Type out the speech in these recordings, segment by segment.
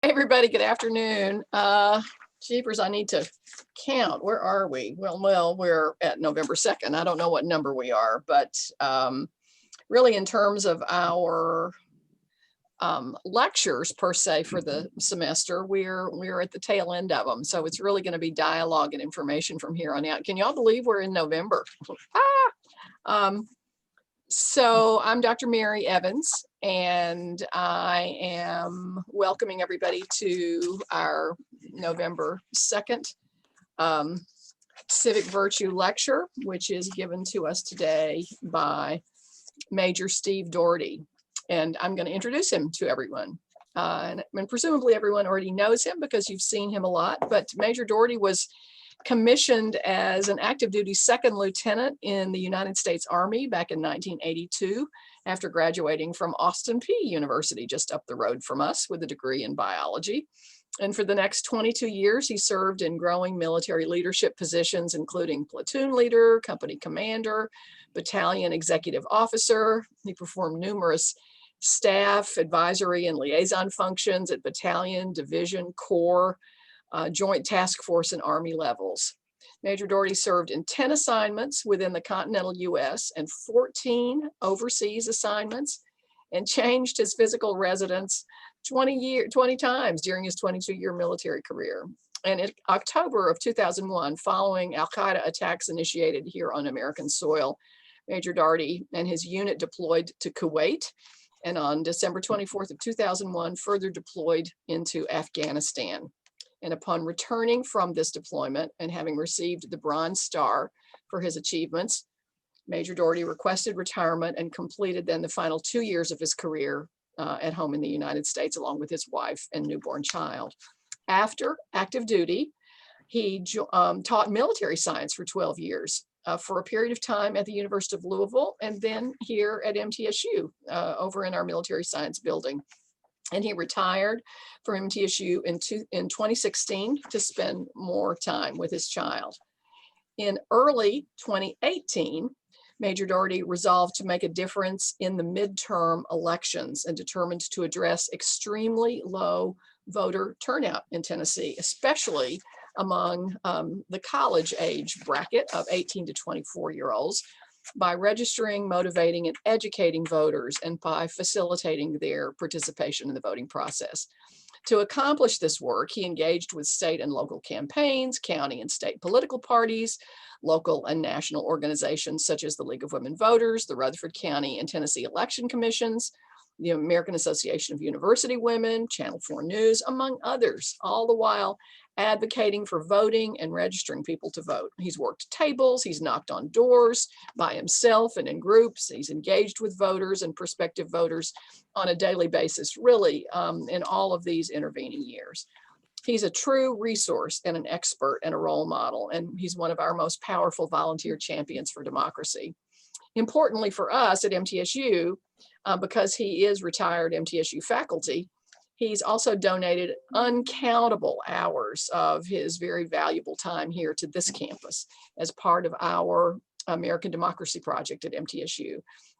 Hey everybody, good afternoon. Jeepers, I need to count. Where are we? Well, we're at November 2nd. I don't know what number we are, but really in terms of our lectures per se for the semester, we're at the tail end of them. So it's really going to be dialogue and information from here on out. Can y'all believe we're in November? So I'm Dr. Mary Evans, and I am welcoming everybody to our November 2nd Civic Virtue Lecture, which is given to us today by Major Steve Daugherty. And I'm going to introduce him to everyone. And presumably everyone already knows him because you've seen him a lot, but Major Daugherty was commissioned as an active duty second lieutenant in the United States Army back in 1982 after graduating from Austin Peay University, just up the road from us, with a degree in biology. And for the next 22 years, he served in growing military leadership positions, including platoon leader, company commander, battalion executive officer. He performed numerous staff, advisory, and liaison functions at battalion, division, corps, Joint Task Force, and Army levels. Major Daugherty served in 10 assignments within the continental US and 14 overseas assignments, and changed his physical residence 20 times during his 22-year military career. And in October of 2001, following Al-Qaeda attacks initiated here on American soil, Major Daugherty and his unit deployed to Kuwait, and on December 24th of 2001, further deployed into Afghanistan. And upon returning from this deployment and having received the Bronze Star for his achievements, Major Daugherty requested retirement and completed then the final 2 years of his career at home in the United States, along with his wife and newborn child. After active duty, he taught military science for 12 years for a period of time at the University of Louisville, and then here at MTSU over in our military science building. And he retired from MTSU in 2016 to spend more time with his child. In early 2018, Major Daugherty resolved to make a difference in the midterm elections and determined to address extremely low voter turnout in Tennessee, especially among the college age bracket of 18 to 24-year-olds, by registering, motivating, and educating voters, and by facilitating their participation in the voting process. To accomplish this work, he engaged with state and local campaigns, county and state political parties, local and national organizations such as the League of Women Voters, the Rutherford County and Tennessee Election Commissions, the American Association of University Women, Channel 4 News, among others, all the while advocating for voting and registering people to vote. He's worked tables, he's knocked on doors by himself and in groups, he's engaged with voters and prospective voters on a daily basis, really, in all of these intervening years. He's a true resource and an expert and a role model, and he's one of our most powerful volunteer champions for democracy. Importantly for us at MTSU, because he is retired MTSU faculty, he's also donated uncountable hours of his very valuable time here to this campus as part of our American Democracy Project at MTSU.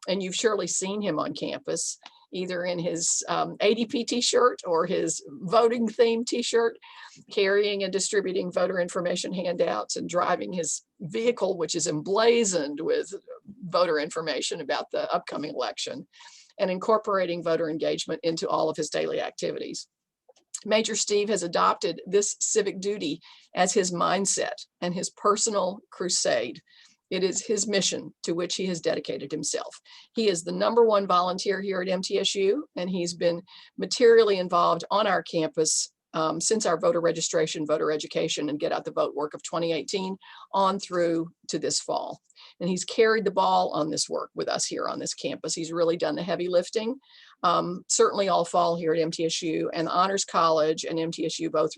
And you've surely seen him on campus, either in his ADP t-shirt or his voting theme t-shirt, carrying and distributing voter information handouts and driving his vehicle, which is emblazoned with voter information about the upcoming election, and incorporating voter engagement into all of his daily activities. Major Steve has adopted this civic duty as his mindset and his personal crusade. It is his mission to which he has dedicated himself. He is the #1 volunteer here at MTSU, and he's been materially involved on our campus since our voter registration, voter education, and get out the vote work of 2018 on through to this fall. And he's carried the ball on this work with us here on this campus. He's really done the heavy lifting, certainly all fall here at MTSU, and Honors College and MTSU both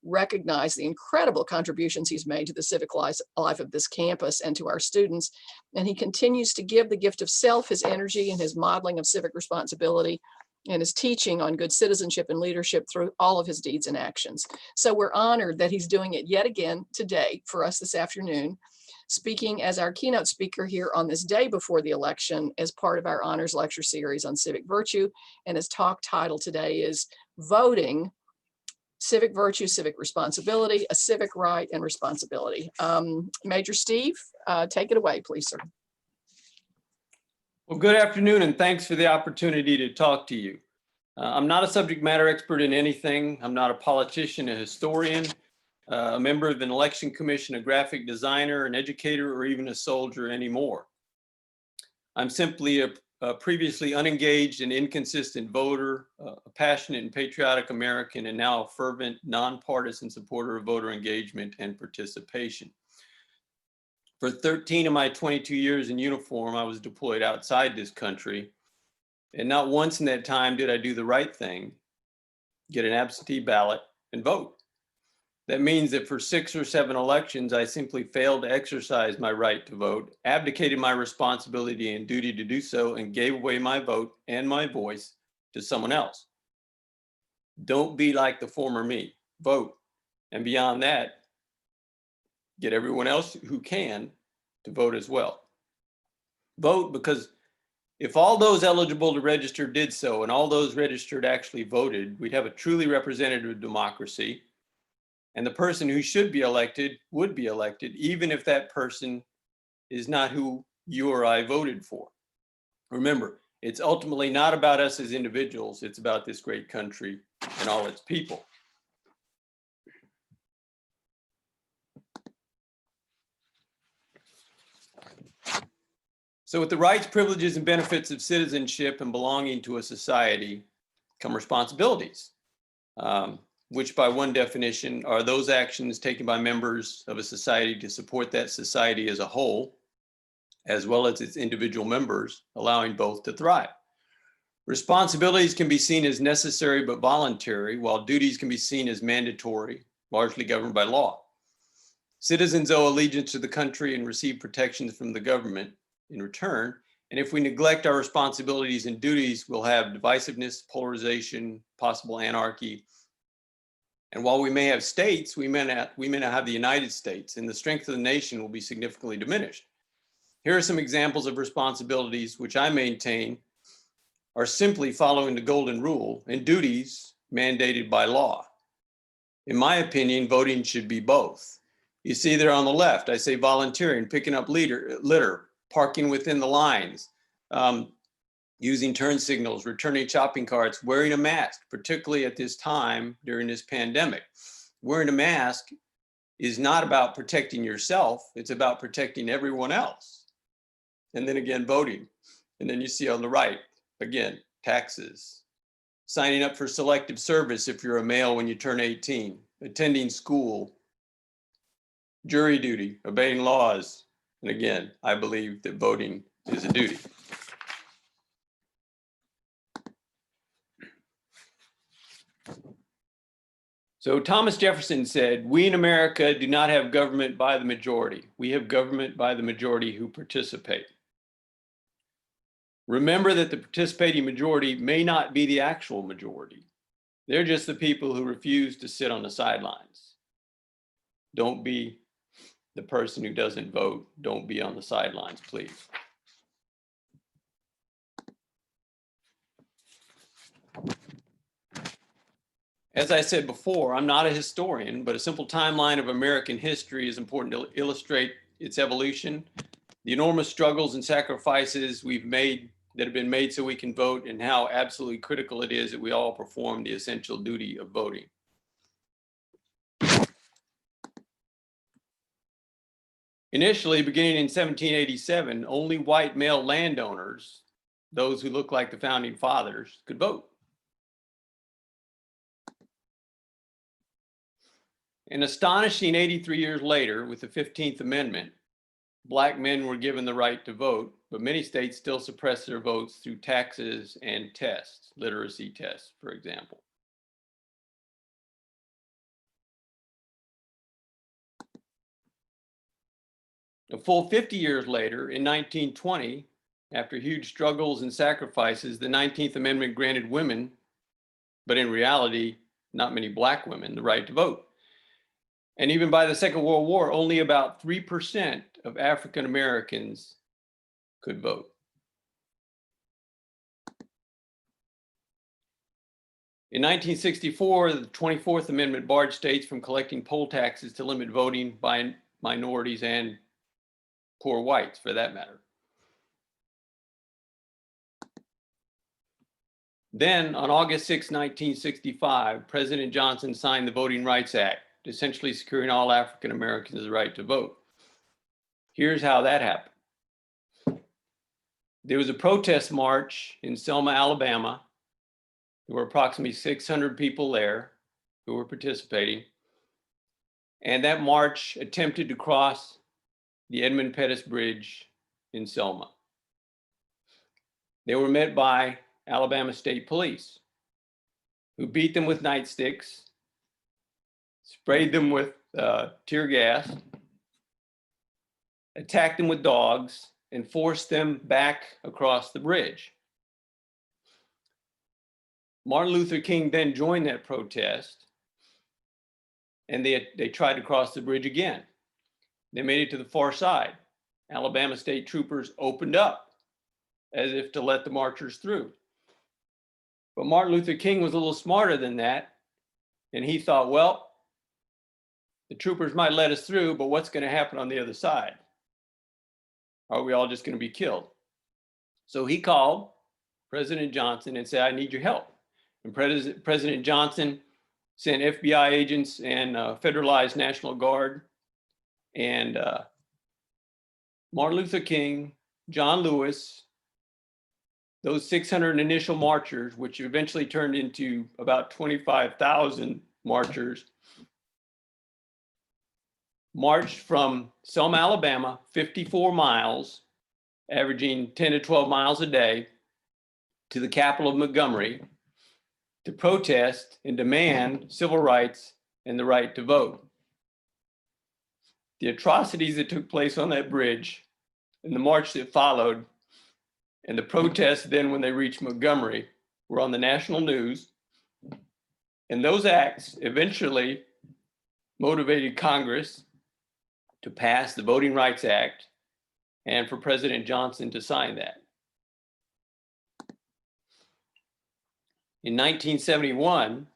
recognize the incredible contributions he's made to the civic life of this campus and to our students. And he continues to give the gift of self, his energy, and his modeling of civic responsibility, and his teaching on good citizenship and leadership through all of his deeds and actions. So we're honored that he's doing it yet again today for us this afternoon, speaking as our keynote speaker here on this day before the election as part of our honors lecture series on civic virtue. And his talk title today is Voting civic virtue, civic responsibility, a civic right and responsibility. Major Steve, take it away, please, sir. Well, good afternoon, and thanks for the opportunity to talk to you. I'm not a subject matter expert in anything. I'm not a politician, a historian, a member of an election commission, a graphic designer, an educator, or even a soldier anymore. I'm simply a previously unengaged and inconsistent voter, a passionate and patriotic American, and now a fervent, nonpartisan supporter of voter engagement and participation. For 13 of my 22 years in uniform, I was deployed outside this country. And not once in that time did I do the right thing, get an absentee ballot, and vote. That means that for 6 or 7 elections, I simply failed to exercise my right to vote, abdicated my responsibility and duty to do so, and gave away my vote and my voice to someone else. Don't be like the former me. Vote. And beyond that, get everyone else who can to vote as well. Vote, because if all those eligible to register did so and all those registered actually voted, we'd have a truly representative democracy. And the person who should be elected would be elected, even if that person is not who you or I voted for. Remember, it's ultimately not about us as individuals, it's about this great country and all its people. So with the rights, privileges, and benefits of citizenship and belonging to a society come responsibilities, which by one definition are those actions taken by members of a society to support that society as a whole, as well as its individual members, allowing both to thrive. Responsibilities can be seen as necessary but voluntary, while duties can be seen as mandatory, largely governed by law. Citizens owe allegiance to the country and receive protections from the government in return. And if we neglect our responsibilities and duties, we'll have divisiveness, polarization, possible anarchy. And while we may have states, we may not have the United States, and the strength of the nation will be significantly diminished. Here are some examples of responsibilities which I maintain are simply following the golden rule and duties mandated by law. In my opinion, voting should be both. You see there on the left, I say volunteering, picking up litter, parking within the lines, using turn signals, returning shopping carts, wearing a mask, particularly at this time during this pandemic. Wearing a mask is not about protecting yourself, it's about protecting everyone else. And then again, voting. And then you see on the right, again, taxes, signing up for selective service if you're a male when you turn 18, attending school, jury duty, obeying laws. And again, I believe that voting is a duty. So Thomas Jefferson said, "We in America do not have government by the majority. We have government by the majority who participate." Remember that the participating majority may not be the actual majority. They're just the people who refuse to sit on the sidelines. Don't be the person who doesn't vote. Don't be on the sidelines, please. As I said before, I'm not a historian, but a simple timeline of American history is important to illustrate its evolution, the enormous struggles and sacrifices we've made that have been made so we can vote, and how absolutely critical it is that we all perform the essential duty of voting. Initially, beginning in 1787, only white male landowners, those who look like the founding fathers, could vote. An astonishing 83 years later, with the 15th Amendment, Black men were given the right to vote, but many states still suppress their votes through taxes and tests, literacy tests, for example. A full 50 years later, in 1920, after huge struggles and sacrifices, the 19th Amendment granted women, but in reality, not many Black women, the right to vote. And even by the Second World War, only about 3% of African Americans could vote. In 1964, the 24th Amendment barred states from collecting poll taxes to limit voting by minorities and poor whites, for that matter. Then, on August 6, 1965, President Johnson signed the Voting Rights Act, essentially securing all African Americans the right to vote. Here's how that happened. There was a protest march in Selma, Alabama. There were approximately 600 people there who were participating. And that march attempted to cross the Edmund Pettus Bridge in Selma. They were met by Alabama State Police, who beat them with nightsticks, sprayed them with tear gas, attacked them with dogs, and forced them back across the bridge. Martin Luther King then joined that protest, and they tried to cross the bridge again. They made it to the far side. Alabama state troopers opened up as if to let the marchers through. But Martin Luther King was a little smarter than that, and he thought, well, the troopers might let us through, but what's going to happen on the other side? Are we all just going to be killed? So he called President Johnson and said, I need your help. And President Johnson sent FBI agents and federalized National Guard. And Martin Luther King, John Lewis, those 600 initial marchers, which eventually turned into about 25,000 marchers, marched from Selma, Alabama, 54 miles, averaging 10 to 12 miles a day, to the capital of Montgomery to protest and demand civil rights and the right to vote. The atrocities that took place on that bridge and the march that followed and the protests then when they reached Montgomery were on the national news. And those acts eventually motivated Congress to pass the Voting Rights Act and for President Johnson to sign that. In 1971,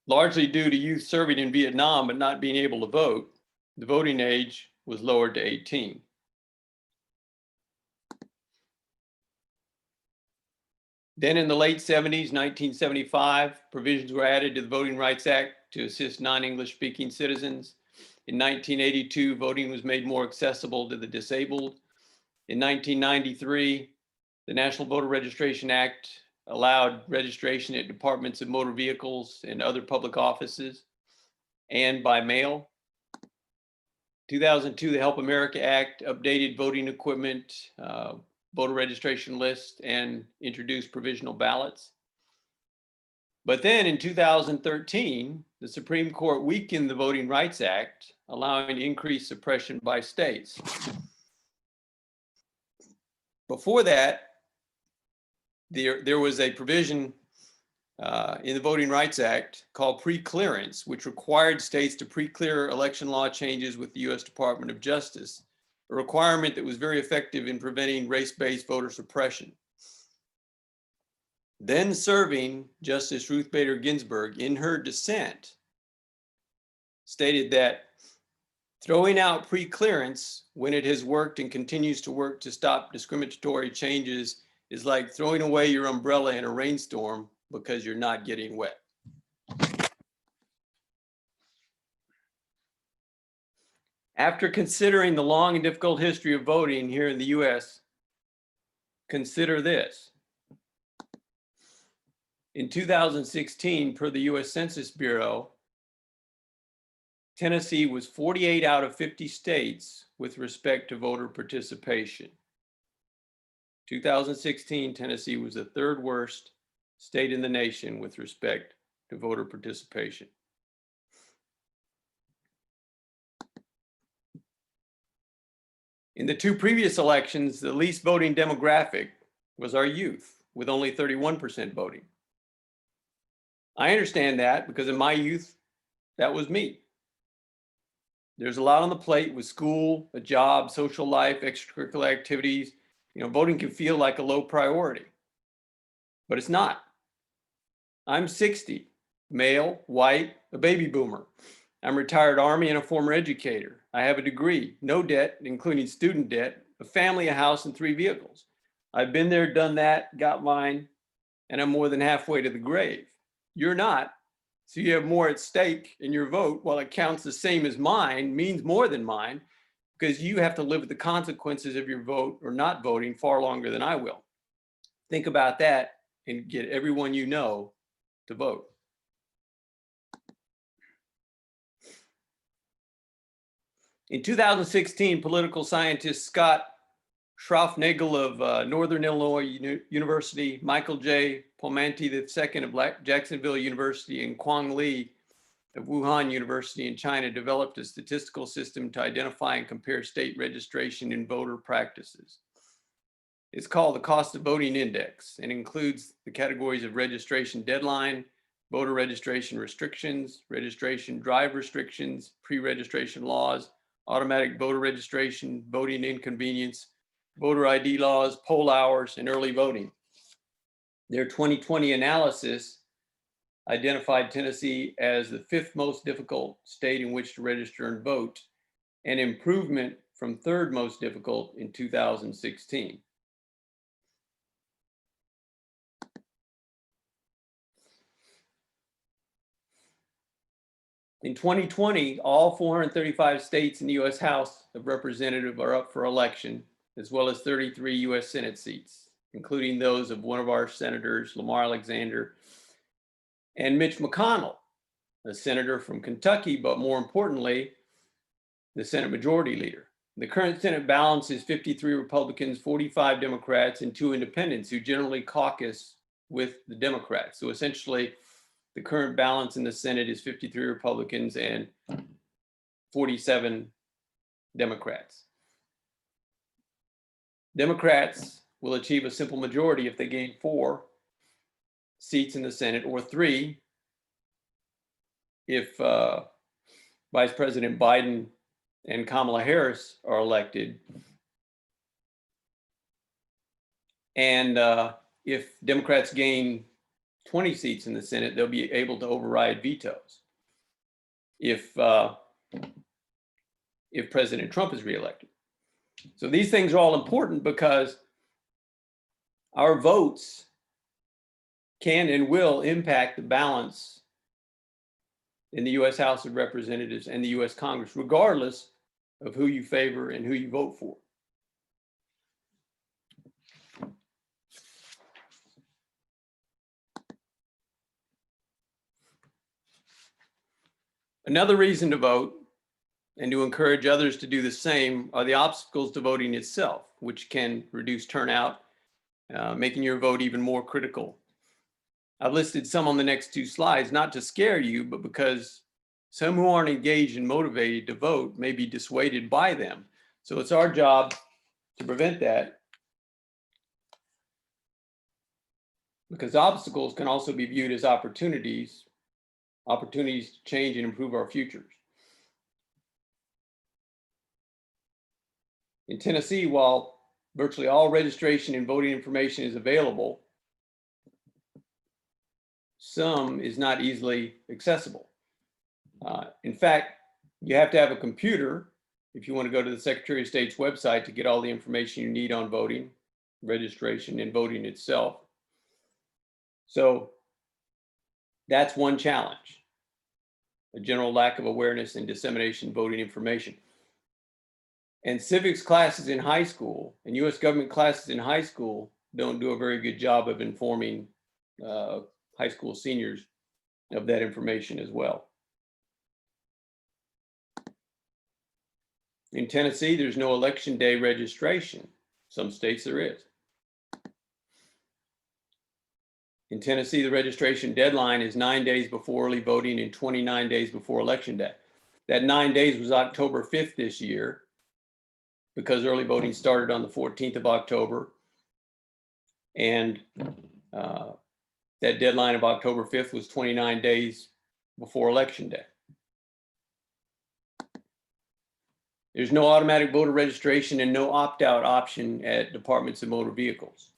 largely due to youth serving in Vietnam but not being able to vote, the voting age was lowered to 18. Then in the late 70s, 1975, provisions were added to the Voting Rights Act to assist non-English speaking citizens. In 1982, voting was made more accessible to the disabled. In 1993, the National Voter Registration Act allowed registration at departments of motor vehicles and other public offices and by mail. 2002, the Help America Act updated voting equipment, voter registration list, and introduced provisional ballots. But then in 2013, the Supreme Court weakened the Voting Rights Act, allowing increased suppression by states. Before that, there was a provision in the Voting Rights Act called pre-clearance, which required states to pre-clear election law changes with the US Department of Justice, a requirement that was very effective in preventing race-based voter suppression. Then serving Justice Ruth Bader Ginsburg, in her dissent, stated that throwing out pre-clearance when it has worked and continues to work to stop discriminatory changes is like throwing away your umbrella in a rainstorm because you're not getting wet. After considering the long and difficult history of voting here in the US, consider this. In 2016, per the US Census Bureau, Tennessee was 48 out of 50 states with respect to voter participation. 2016, Tennessee was the third worst state in the nation with respect to voter participation. In the two previous elections, the least voting demographic was our youth, with only 31% voting. I understand that because in my youth, that was me. There's a lot on the plate with school, a job, social life, extracurricular activities. Voting can feel like a low priority, but it's not. I'm 60, male, white, a baby boomer. I'm retired Army and a former educator. I have a degree, no debt, including student debt, a family, a house, and 3 vehicles. I've been there, done that, got mine, and I'm more than halfway to the grave. You're not. So you have more at stake in your vote. While it counts the same as mine, means more than mine, because you have to live with the consequences of your vote or not voting far longer than I will. Think about that and get everyone you know to vote. In 2016, political scientist Scott Schraufnagel of Northern Illinois University, Michael J. Pomanti II of Jacksonville University, and Quang Li of Wuhan University in China developed a statistical system to identify and compare state registration and voter practices. It's called the Cost of Voting Index and includes the categories of registration deadline, voter registration restrictions, registration drive restrictions, pre-registration laws, automatic voter registration, voting inconvenience, voter ID laws, poll hours, and early voting. Their 2020 analysis identified Tennessee as the 5th most difficult state in which to register and vote, an improvement from 3rd most difficult in 2016. In 2020, all 435 states in the U.S. House of Representatives are up for election, as well as 33 U.S. Senate seats, including those of one of our senators, Lamar Alexander, and Mitch McConnell, a senator from Kentucky, but more importantly, the Senate Majority Leader. The current Senate balance is 53 Republicans, 45 Democrats, and 2 independents who generally caucus with the Democrats. So essentially, the current balance in the Senate is 53 Republicans and 47 Democrats. Democrats will achieve a simple majority if they gain 4 seats in the Senate, or 3 if Vice President Biden and Kamala Harris are elected. And if Democrats gain 20 seats in the Senate, they'll be able to override vetoes if President Trump is reelected. So these things are all important because our votes can and will impact the balance in the U.S. House of Representatives and the U.S. Congress, regardless of who you favor and who you vote for. Another reason to vote and to encourage others to do the same are the obstacles to voting itself, which can reduce turnout, making your vote even more critical. I've listed some on the next 2 slides, not to scare you, but because some who aren't engaged and motivated to vote may be dissuaded by them. So it's our job to prevent that, because obstacles can also be viewed as opportunities to change and improve our futures. In Tennessee, while virtually all registration and voting information is available, some is not easily accessible. In fact, you have to have a computer if you want to go to the Secretary of State's website to get all the information you need on voting, registration, and voting itself. So that's one challenge, a general lack of awareness and dissemination of voting information. And civics classes in high school and US government classes in high school don't do a very good job of informing high school seniors of that information as well. In Tennessee, there's no election day registration. Some states there is. In Tennessee, the registration deadline is 9 days before early voting and 29 days before election day. That 9 days was October 5th this year, because early voting started on the 14th of October. And that deadline of October 5th was 29 days before election day. There's no automatic voter registration and no opt-out option at departments of motor vehicles.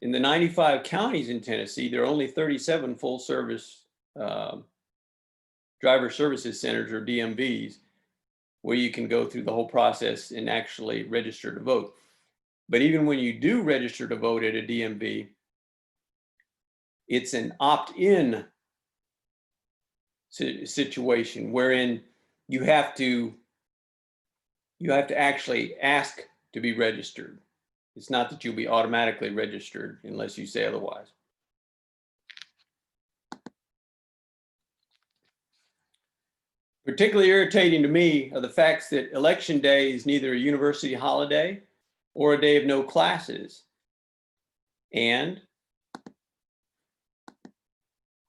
In the 95 counties in Tennessee, there are only 37 full service driver services centers, or DMVs, where you can go through the whole process and actually register to vote. But even when you do register to vote at a DMV, it's an opt-in situation wherein you have to actually ask to be registered. It's not that you'll be automatically registered unless you say otherwise. Particularly irritating to me are the facts that election day is neither a university holiday or a day of no classes. And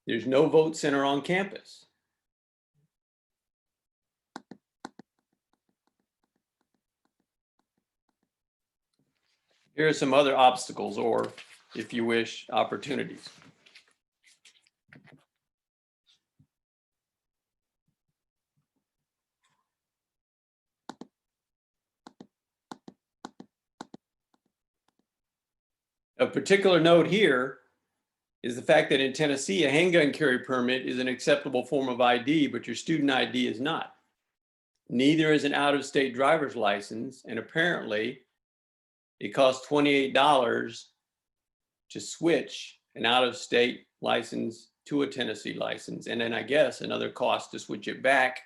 there's no vote center on campus. Here are some other obstacles, or if you wish, opportunities. Of particular note here is the fact that in Tennessee, a handgun carry permit is an acceptable form of ID, but your student ID is not. Neither is an out-of-state driver's license, and apparently it costs $28 to switch an out-of-state license to a Tennessee license, and then I guess another cost to switch it back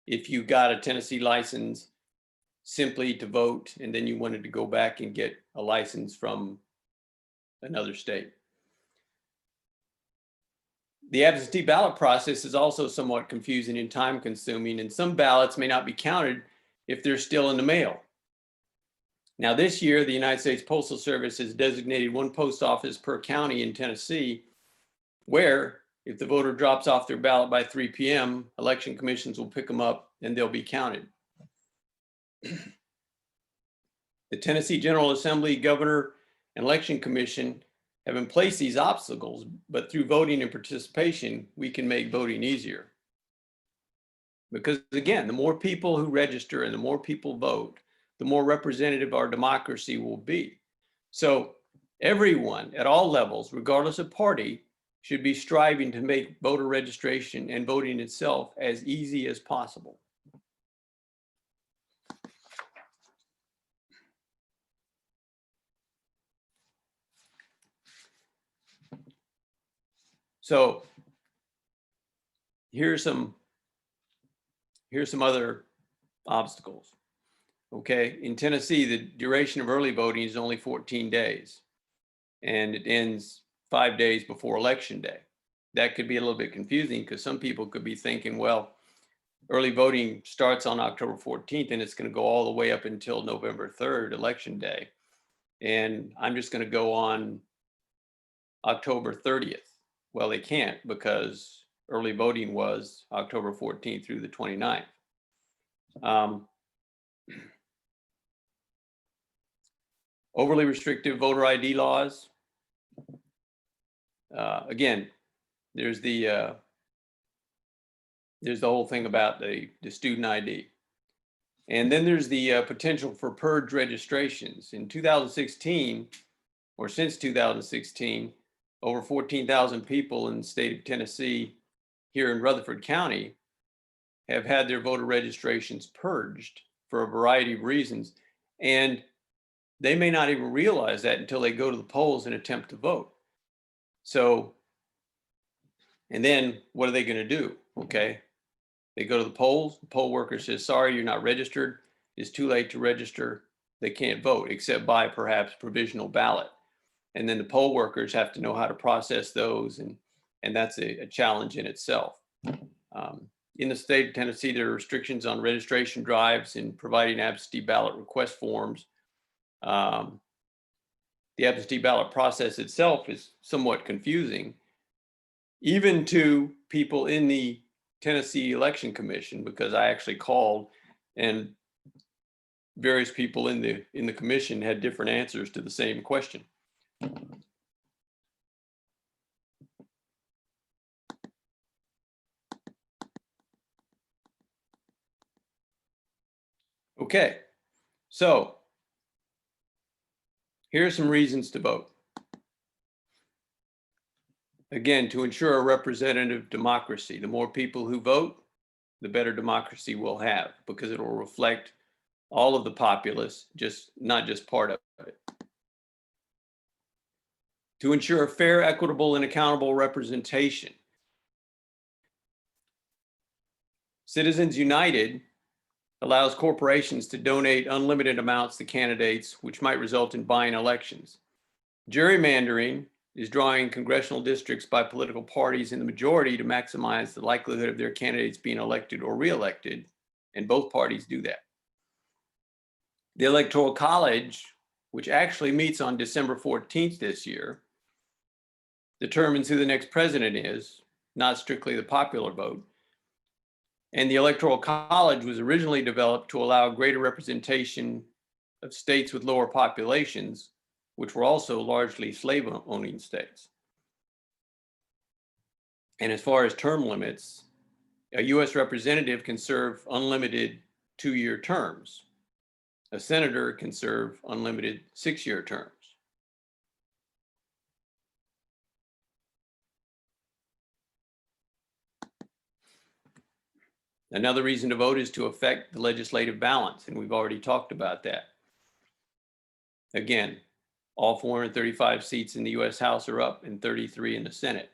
if you got a Tennessee license simply to vote, and then you wanted to go back and get a license from another state. The absentee ballot process is also somewhat confusing and time consuming, and some ballots may not be counted if they're still in the mail. Now this year, the United States Postal Service has designated one post office per county in Tennessee, where if the voter drops off their ballot by 3 p.m., election commissions will pick them up and they'll be counted. The Tennessee General Assembly, Governor, and Election Commission have in place these obstacles, but through voting and participation, we can make voting easier. Because again, the more people who register and the more people vote, the more representative our democracy will be. So everyone at all levels, regardless of party, should be striving to make voter registration and voting itself as easy as possible. So here's some other obstacles. Okay, in Tennessee, the duration of early voting is only 14 days, and it ends 5 days before election day. That could be a little bit confusing because some people could be thinking, well, early voting starts on October 14th and it's going to go all the way up until November 3rd, election day. And I'm just going to go on October 30th. Well, they can't, because early voting was October 14th through the 29th. Overly restrictive voter ID laws. Again, there's the whole thing about the student ID. And then there's the potential for purge registrations. In 2016, or since 2016, over 14,000 people in the state of Tennessee, here in Rutherford County, have had their voter registrations purged for a variety of reasons. And they may not even realize that until they go to the polls and attempt to vote. So, and then what are they going to do? Okay, they go to the polls, the poll worker says, sorry, you're not registered. It's too late to register. They can't vote except by perhaps provisional ballot. And then the poll workers have to know how to process those, and that's a challenge in itself. In the state of Tennessee, there are restrictions on registration drives and providing absentee ballot request forms. The absentee ballot process itself is somewhat confusing, even to people in the Tennessee Election Commission, because I actually called and various people in the commission had different answers to the same question. Okay, so here are some reasons to vote. Again, to ensure a representative democracy. The more people who vote, the better democracy we'll have, because it will reflect all of the populace, not just part of it. To ensure fair, equitable, and accountable representation. Citizens United allows corporations to donate unlimited amounts to candidates, which might result in buying elections. Gerrymandering is drawing congressional districts by political parties in the majority to maximize the likelihood of their candidates being elected or reelected, and both parties do that. The Electoral College, which actually meets on December 14th this year, determines who the next president is, not strictly the popular vote. And the Electoral College was originally developed to allow greater representation of states with lower populations, which were also largely slave-owning states. And as far as term limits, a US representative can serve unlimited 2-year terms. A senator can serve unlimited 6-year terms. Another reason to vote is to affect the legislative balance, and we've already talked about that. Again, all 435 seats in the US House are up and 33 in the Senate.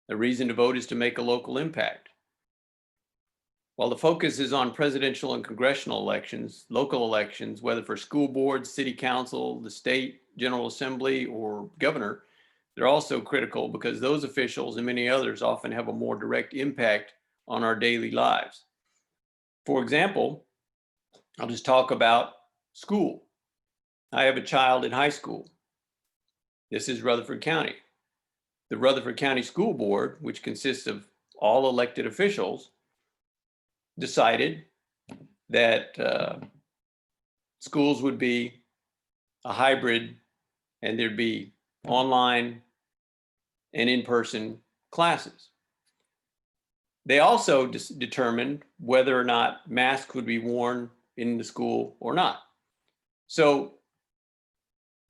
The reason to vote is to make a local impact. While the focus is on presidential and congressional elections, local elections, whether for school boards, city council, the state, general assembly, or governor, they're also critical because those officials and many others often have a more direct impact on our daily lives. For example, I'll just talk about school. I have a child in high school. This is Rutherford County. The Rutherford County School Board, which consists of all elected officials, decided that schools would be a hybrid and there'd be online and in-person classes. They also determined whether or not masks would be worn in the school or not. So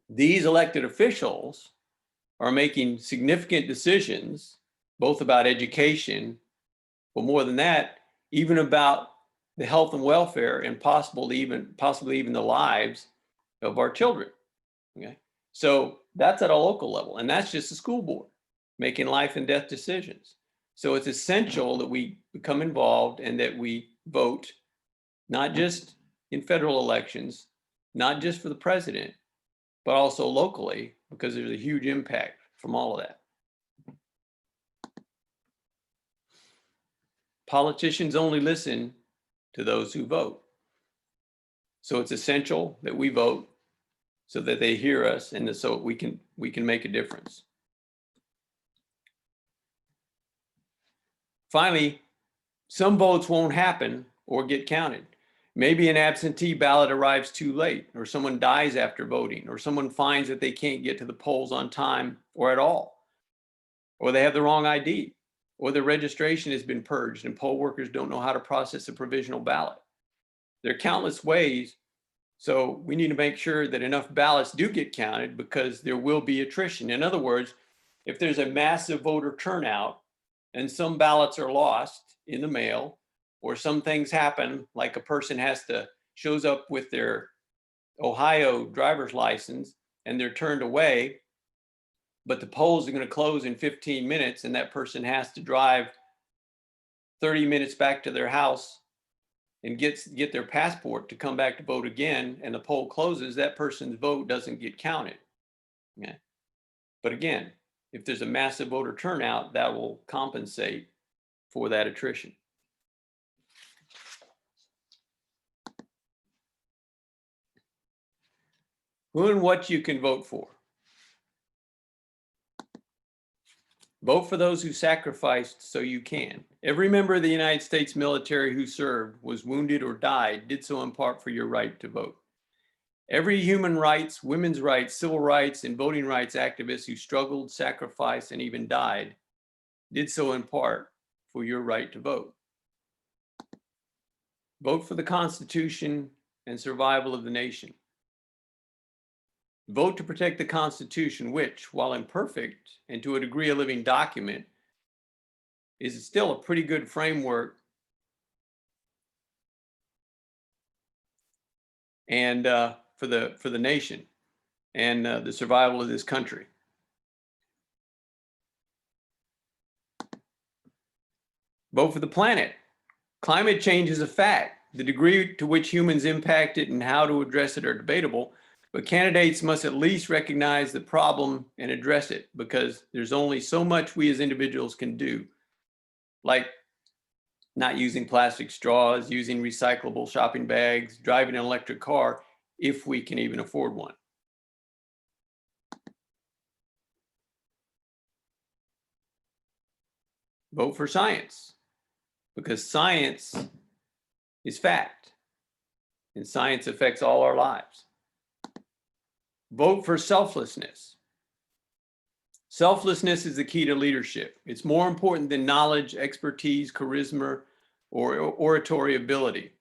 these elected officials are making significant decisions, both about education, but more than that, even about the health and welfare and possibly even the lives of our children. Okay, so that's at a local level, and that's just the school board making life and death decisions. So it's essential that we become involved and that we vote, not just in federal elections, not just for the president, but also locally, because there's a huge impact from all of that. Politicians only listen to those who vote. So it's essential that we vote so that they hear us and so we can make a difference. Finally, some votes won't happen or get counted. Maybe an absentee ballot arrives too late, or someone dies after voting, or someone finds that they can't get to the polls on time or at all, or they have the wrong ID, or the registration has been purged and poll workers don't know how to process a provisional ballot. There are countless ways, so we need to make sure that enough ballots do get counted, because there will be attrition. In other words, if there's a massive voter turnout and some ballots are lost in the mail, or some things happen, like a person shows up with their Ohio driver's license and they're turned away, but the polls are going to close in 15 minutes and that person has to drive 30 minutes back to their house and get their passport to come back to vote again, and the poll closes, that person's vote doesn't get counted. Okay. But again, if there's a massive voter turnout, that will compensate for that attrition. Who and what you can vote for. Vote for those who sacrificed so you can. Every member of the United States military who served, was wounded, or died did so in part for your right to vote. Every human rights, women's rights, civil rights, and voting rights activist who struggled, sacrificed, and even died did so in part for your right to vote. Vote for the Constitution and survival of the nation. Vote to protect the Constitution, which, while imperfect and to a degree a living document, is still a pretty good framework and for the nation and the survival of this country. Vote for the planet. Climate change is a fact. The degree to which humans impact it and how to address it are debatable, but candidates must at least recognize the problem and address it, because there's only so much we as individuals can do, like not using plastic straws, using recyclable shopping bags, driving an electric car, if we can even afford one. Vote for science, because science is fact, and science affects all our lives. Vote for selflessness. Selflessness is the key to leadership. It's more important than knowledge, expertise, charisma, or oratory ability.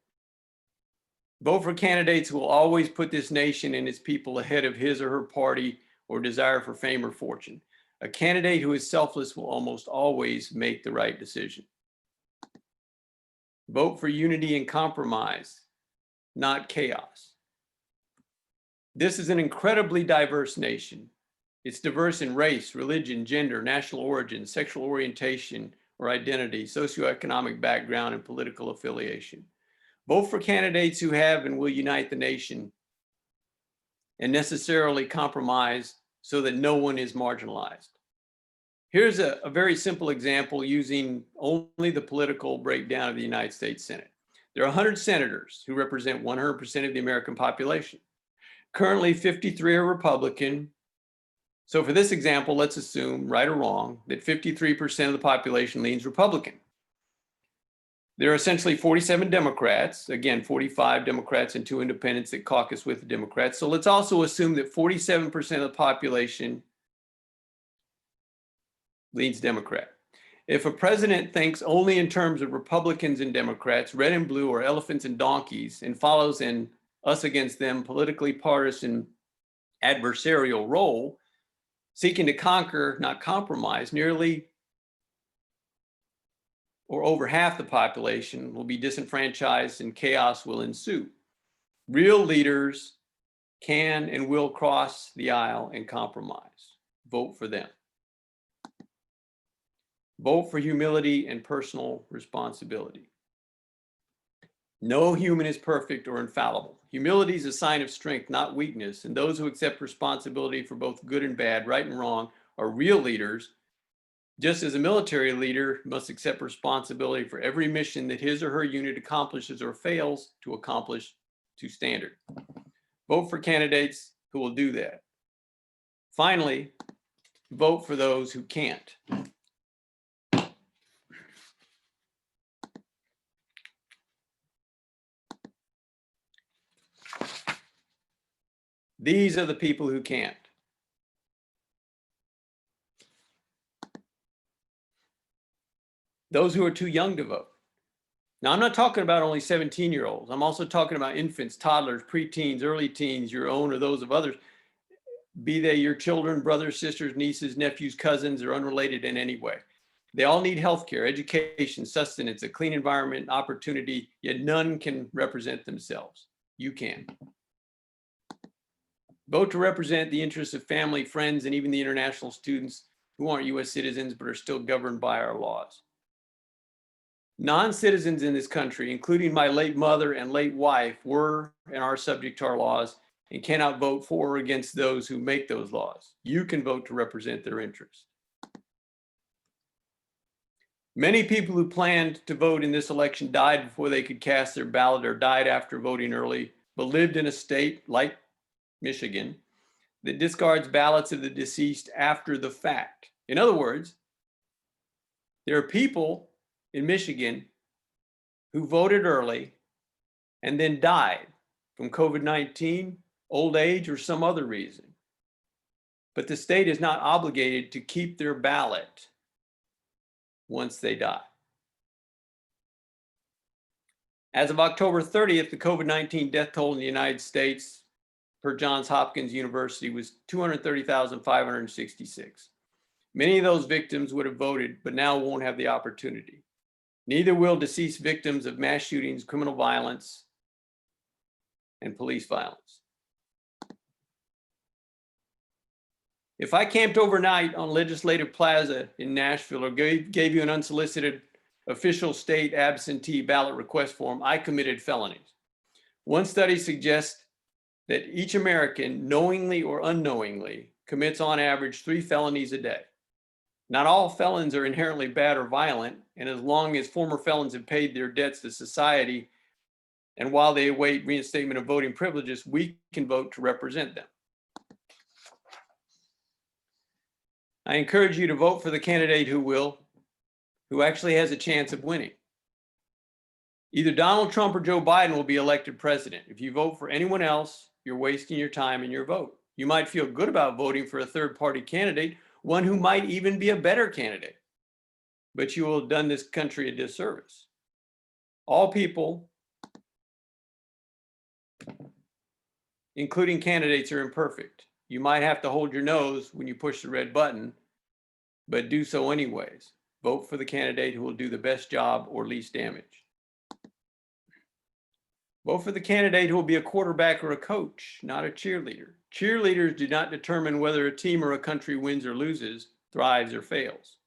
Vote for candidates who will always put this nation and its people ahead of his or her party or desire for fame or fortune. A candidate who is selfless will almost always make the right decision. Vote for unity and compromise, not chaos. This is an incredibly diverse nation. It's diverse in race, religion, gender, national origin, sexual orientation or identity, socioeconomic background, and political affiliation. Vote for candidates who have and will unite the nation and necessarily compromise so that no one is marginalized. Here's a very simple example using only the political breakdown of the United States Senate. There are 100 senators who represent 100% of the American population. Currently, 53 are Republican. So for this example, let's assume, right or wrong, that 53% of the population leans Republican. There are essentially 47 Democrats, again, 45 Democrats and 2 independents that caucus with the Democrats. So let's also assume that 47% of the population leans Democrat. If a president thinks only in terms of Republicans and Democrats, red and blue, or elephants and donkeys, and follows an us against them politically partisan adversarial role, seeking to conquer, not compromise, nearly or over half the population will be disenfranchised and chaos will ensue. Real leaders can and will cross the aisle and compromise. Vote for them. Vote for humility and personal responsibility. No human is perfect or infallible. Humility is a sign of strength, not weakness, and those who accept responsibility for both good and bad, right and wrong, are real leaders, just as a military leader must accept responsibility for every mission that his or her unit accomplishes or fails to accomplish to standard. Vote for candidates who will do that. Finally, vote for those who can't. These are the people who can't. Those who are too young to vote. Now, I'm not talking about only 17-year-olds. I'm also talking about infants, toddlers, preteens, early teens, your own or those of others, be they your children, brothers, sisters, nieces, nephews, cousins, or unrelated in any way. They all need healthcare, education, sustenance, a clean environment, opportunity, yet none can represent themselves. You can. Vote to represent the interests of family, friends, and even the international students who aren't US citizens but are still governed by our laws. Non-citizens in this country, including my late mother and late wife, were and are subject to our laws and cannot vote for or against those who make those laws. You can vote to represent their interests. Many people who planned to vote in this election died before they could cast their ballot or died after voting early, but lived in a state like Michigan that discards ballots of the deceased after the fact. In other words, there are people in Michigan who voted early and then died from COVID-19, old age, or some other reason. But the state is not obligated to keep their ballot once they die. As of October 30th, the COVID-19 death toll in the United States per Johns Hopkins University was 230,566. Many of those victims would have voted, but now won't have the opportunity. Neither will deceased victims of mass shootings, criminal violence, and police violence. If I camped overnight on Legislative Plaza in Nashville or gave you an unsolicited official state absentee ballot request form, I committed felonies. One study suggests that each American, knowingly or unknowingly, commits on average 3 felonies a day. Not all felons are inherently bad or violent, and as long as former felons have paid their debts to society, and while they await reinstatement of voting privileges, we can vote to represent them. I encourage you to vote for the candidate who actually has a chance of winning. Either Donald Trump or Joe Biden will be elected president. If you vote for anyone else, you're wasting your time and your vote. You might feel good about voting for a third-party candidate, one who might even be a better candidate, but you will have done this country a disservice. All people, including candidates, are imperfect. You might have to hold your nose when you push the red button, but do so anyways. Vote for the candidate who will do the best job or least damage. Vote for the candidate who will be a quarterback or a coach, not a cheerleader. Cheerleaders do not determine whether a team or a country wins or loses, thrives or fails.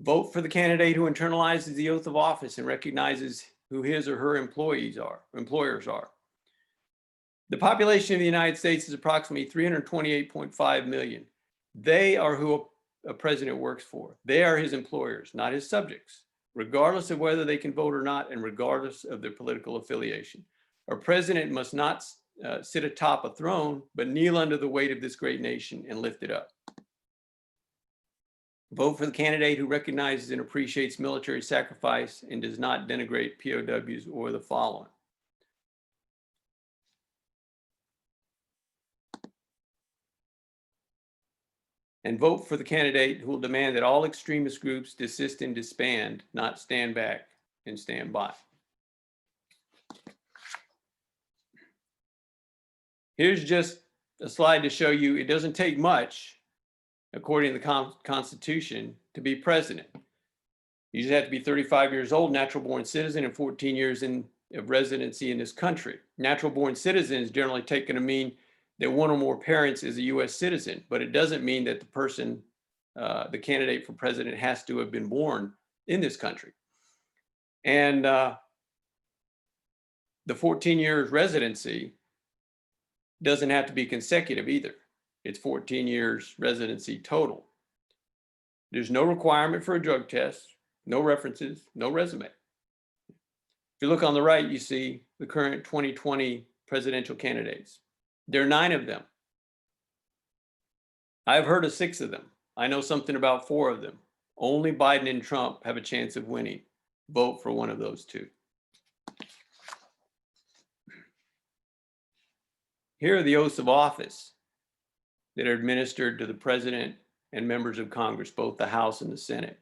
Vote for the candidate who internalizes the oath of office and recognizes who his or her employers are. The population of the United States is approximately 328.5 million. They are who a president works for. They are his employers, not his subjects, regardless of whether they can vote or not, and regardless of their political affiliation. A president must not sit atop a throne, but kneel under the weight of this great nation and lift it up. Vote for the candidate who recognizes and appreciates military sacrifice and does not denigrate POWs or the following. And vote for the candidate who will demand that all extremist groups desist and disband, not stand back and stand by. Here's just a slide to show you it doesn't take much, according to the Constitution, to be president. You just have to be 35 years old, natural born citizen, and 14 years of residency in this country. Natural born citizen is generally taken to mean that one or more parents is a US citizen, but it doesn't mean that the person, the candidate for president, has to have been born in this country. And the 14 years residency doesn't have to be consecutive either. It's 14 years residency total. There's no requirement for a drug test, no references, no resume. If you look on the right, you see the current 2020 presidential candidates. There are 9 of them. I've heard of 6 of them. I know something about 4 of them. Only Biden and Trump have a chance of winning. Vote for one of those 2. Here are the oaths of office that are administered to the president and members of Congress, both the House and the Senate.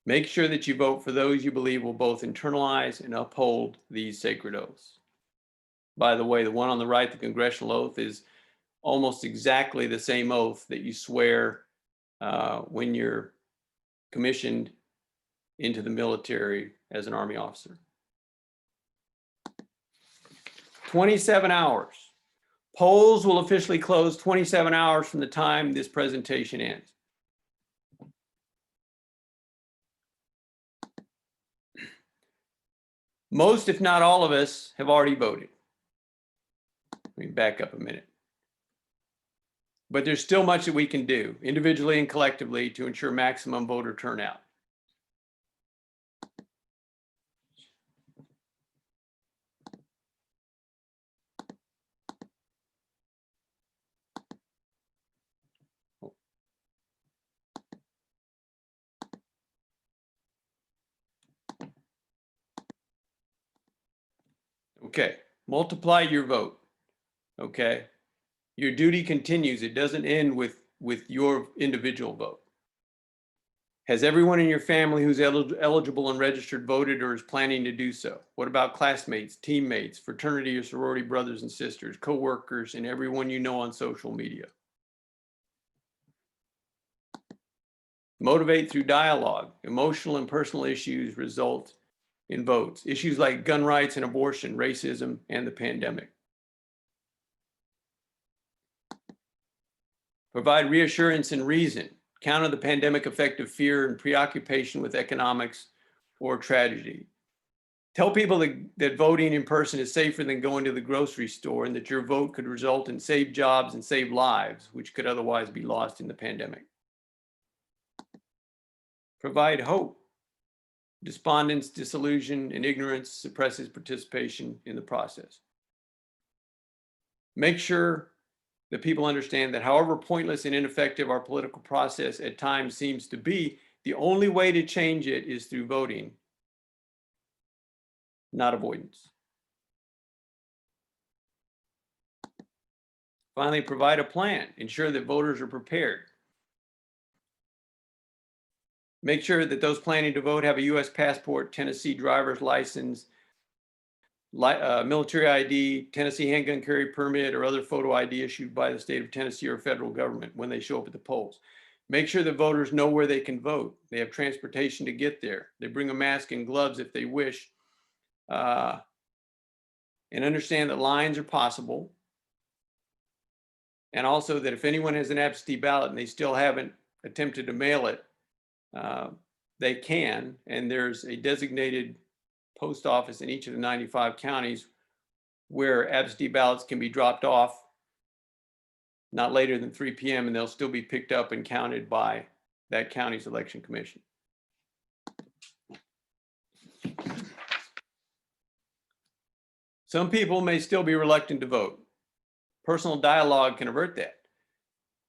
Make sure that you vote for those you believe will both internalize and uphold these sacred oaths. By the way, the one on the right, the congressional oath, is almost exactly the same oath that you swear when you're commissioned into the military as an Army officer. 27 hours. Polls will officially close 27 hours from the time this presentation ends. Most, if not all of us, have already voted. Let me back up a minute. But there's still much that we can do, individually and collectively, to ensure maximum voter turnout. Okay, multiply your vote. Okay, your duty continues. It doesn't end with your individual vote. Has everyone in your family who's eligible and registered voted or is planning to do so? What about classmates, teammates, fraternity or sorority brothers and sisters, coworkers, and everyone you know on social media? Motivate through dialogue. Emotional and personal issues result in votes. Issues like gun rights and abortion, racism, and the pandemic. Provide reassurance and reason. Counter the pandemic effect of fear and preoccupation with economics or tragedy. Tell people that voting in person is safer than going to the grocery store and that your vote could result in saved jobs and saved lives, which could otherwise be lost in the pandemic. Provide hope. Despondence, disillusion, and ignorance suppresses participation in the process. Make sure that people understand that however pointless and ineffective our political process at times seems to be, the only way to change it is through voting, not avoidance. Finally, provide a plan. Ensure that voters are prepared. Make sure that those planning to vote have a U.S. passport, Tennessee driver's license, military ID, Tennessee handgun carry permit, or other photo ID issued by the state of Tennessee or federal government when they show up at the polls. Make sure that voters know where they can vote. They have transportation to get there. They bring a mask and gloves if they wish, and understand that lines are possible. And also that if anyone has an absentee ballot and they still haven't attempted to mail it, they can, and there's a designated post office in each of the 95 counties where absentee ballots can be dropped off not later than 3 p.m. and they'll still be picked up and counted by that county's election commission. Some people may still be reluctant to vote. Personal dialogue can avert that.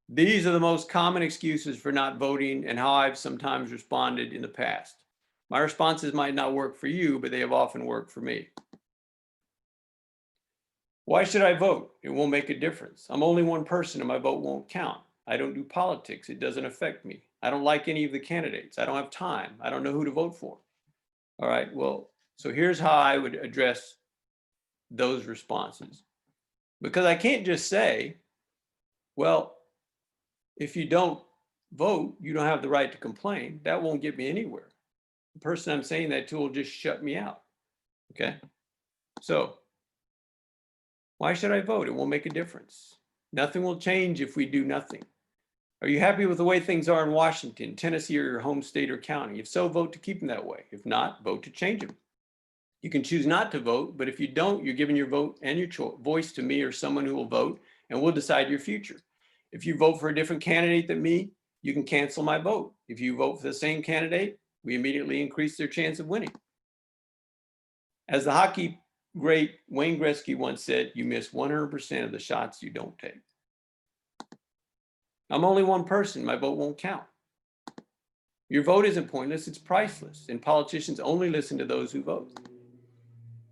These are the most common excuses for not voting and how I've sometimes responded in the past. My responses might not work for you, but they have often worked for me. Why should I vote? It won't make a difference. I'm only one person and my vote won't count. I don't do politics. It doesn't affect me. I don't like any of the candidates. I don't have time. I don't know who to vote for. All right, well, so here's how I would address those responses. Because I can't just say, well, if you don't vote, you don't have the right to complain. That won't get me anywhere. The person I'm saying that to will just shut me out. Okay? So, why should I vote? It won't make a difference. Nothing will change if we do nothing. Are you happy with the way things are in Washington, Tennessee, or your home state or county? If so, vote to keep them that way. If not, vote to change them. You can choose not to vote, but if you don't, you're giving your vote and your voice to me or someone who will vote, and we'll decide your future. If you vote for a different candidate than me, you can cancel my vote. If you vote for the same candidate, we immediately increase their chance of winning. As the hockey great Wayne Gretzky once said, you miss 100% of the shots you don't take. I'm only one person, my vote won't count. Your vote isn't pointless, it's priceless, and politicians only listen to those who vote.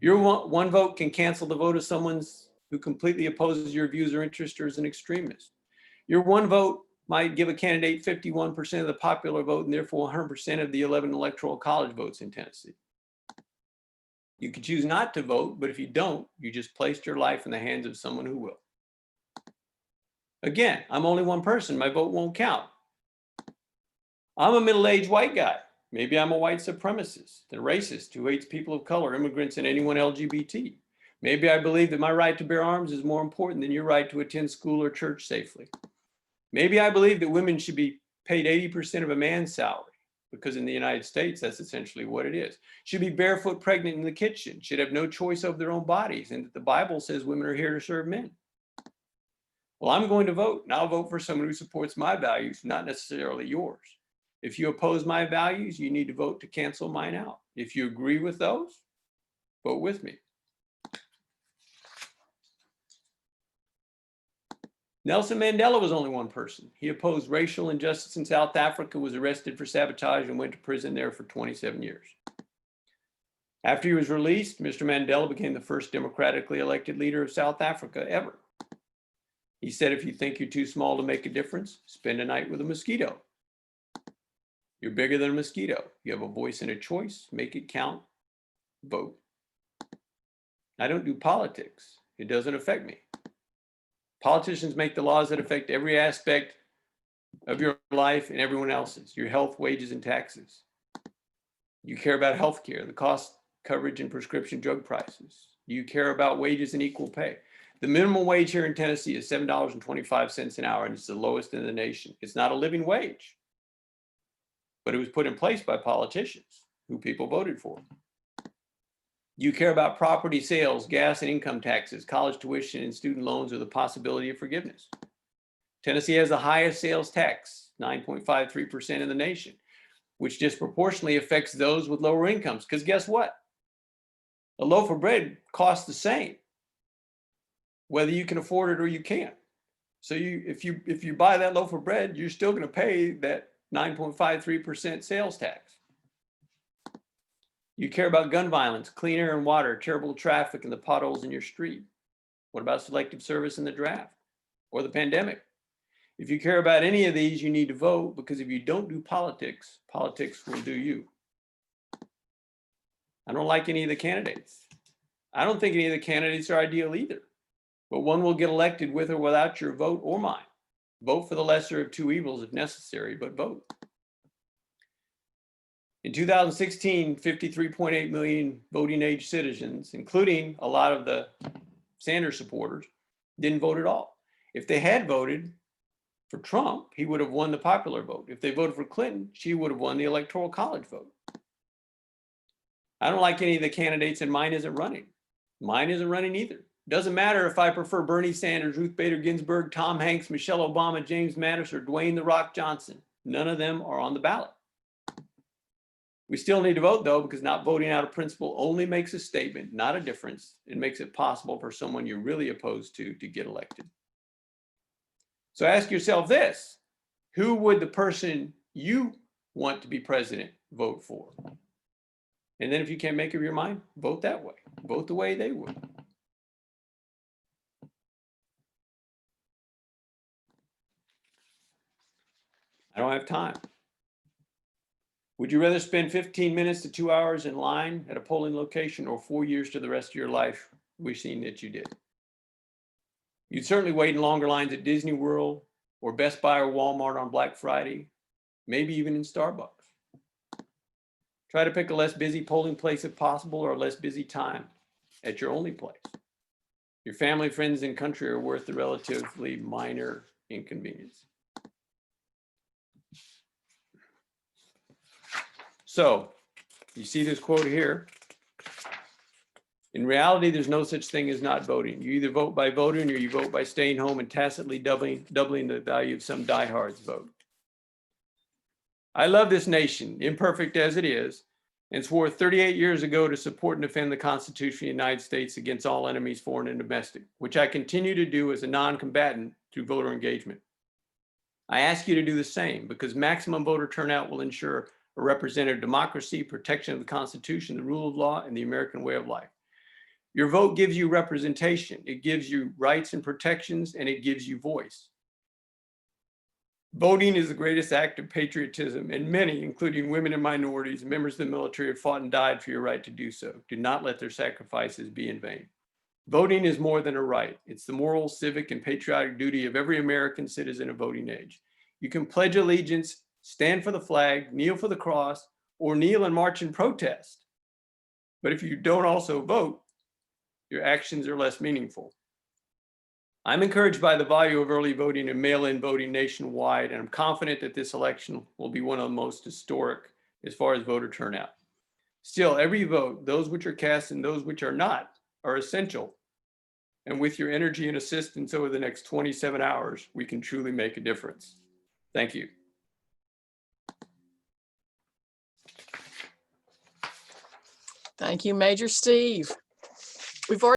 Your one vote can cancel the vote of someone who completely opposes your views or interests or is an extremist. Your one vote might give a candidate 51% of the popular vote and therefore 100% of the 11 electoral college votes in Tennessee. You can choose not to vote, but if you don't, you just placed your life in the hands of someone who will. Again, I'm only one person, my vote won't count. I'm a middle-aged white guy. Maybe I'm a white supremacist, a racist who hates people of color, immigrants, and anyone LGBT. Maybe I believe that my right to bear arms is more important than your right to attend school or church safely. Maybe I believe that women should be paid 80% of a man's salary, because in the United States, that's essentially what it is. Should be barefoot pregnant in the kitchen, should have no choice over their own bodies, and that the Bible says women are here to serve men. Well, I'm going to vote, and I'll vote for someone who supports my values, not necessarily yours. If you oppose my values, you need to vote to cancel mine out. If you agree with those, vote with me. Nelson Mandela was only one person. He opposed racial injustice in South Africa, was arrested for sabotage, and went to prison there for 27 years. After he was released, Mr. Mandela became the first democratically elected leader of South Africa ever. He said, if you think you're too small to make a difference, spend a night with a mosquito. You're bigger than a mosquito. You have a voice and a choice. Make it count. Vote. I don't do politics. It doesn't affect me. Politicians make the laws that affect every aspect of your life and everyone else's, your health, wages, and taxes. You care about healthcare, the cost, coverage, and prescription drug prices. You care about wages and equal pay. The minimum wage here in Tennessee is $7.25 an hour, and it's the lowest in the nation. It's not a living wage, but it was put in place by politicians who people voted for. You care about property sales, gas and income taxes, college tuition, and student loans, or the possibility of forgiveness. Tennessee has the highest sales tax, 9.53% in the nation, which disproportionately affects those with lower incomes. Because guess what? A loaf of bread costs the same, whether you can afford it or you can't. So if you buy that loaf of bread, you're still going to pay that 9.53% sales tax. You care about gun violence, clean air and water, terrible traffic, and the potholes in your street. What about selective service in the draft or the pandemic? If you care about any of these, you need to vote, because if you don't do politics, politics will do you. I don't like any of the candidates. I don't think any of the candidates are ideal either, but one will get elected with or without your vote or mine. Vote for the lesser of two evils if necessary, but vote. In 2016, 53.8 million voting age citizens, including a lot of the Sanders supporters, didn't vote at all. If they had voted for Trump, he would have won the popular vote. If they voted for Clinton, she would have won the Electoral College vote. I don't like any of the candidates, and mine isn't running. Mine isn't running either. Doesn't matter if I prefer Bernie Sanders, Ruth Bader Ginsburg, Tom Hanks, Michelle Obama, James Mattis, or Dwayne "The Rock" Johnson. None of them are on the ballot. We still need to vote, though, because not voting out of principle only makes a statement, not a difference. It makes it possible for someone you're really opposed to get elected. So ask yourself this: who would the person you want to be president vote for? And then if you can't make up your mind, vote that way. Vote the way they would. I don't have time. Would you rather spend 15 minutes to 2 hours in line at a polling location, or 4 years to the rest of your life wishing that you did? You'd certainly wait in longer lines at Disney World or Best Buy or Walmart on Black Friday, maybe even in Starbucks. Try to pick a less busy polling place if possible, or a less busy time at your only place. Your family, friends, and country are worth the relatively minor inconvenience. So, you see this quote here. In reality, there's no such thing as not voting. You either vote by voting, or you vote by staying home and tacitly doubling the value of some diehards vote. I love this nation, imperfect as it is, and swore 38 years ago to support and defend the Constitution of the United States against all enemies, foreign and domestic, which I continue to do as a non-combatant through voter engagement. I ask you to do the same, because maximum voter turnout will ensure a representative democracy, protection of the Constitution, the rule of law, and the American way of life. Your vote gives you representation. It gives you rights and protections, and it gives you voice. Voting is the greatest act of patriotism, and many, including women and minorities, members of the military, have fought and died for your right to do so. Do not let their sacrifices be in vain. Voting is more than a right. It's the moral, civic, and patriotic duty of every American citizen of voting age. You can pledge allegiance, stand for the flag, kneel for the cross, or kneel and march in protest. But if you don't also vote, your actions are less meaningful. I'm encouraged by the value of early voting and mail-in voting nationwide, and I'm confident that this election will be one of the most historic as far as voter turnout. Still, every vote, those which are cast and those which are not, are essential. And with your energy and assistance over the next 27 hours, we can truly make a difference. Thank you. Thank you, Major Steve. We've already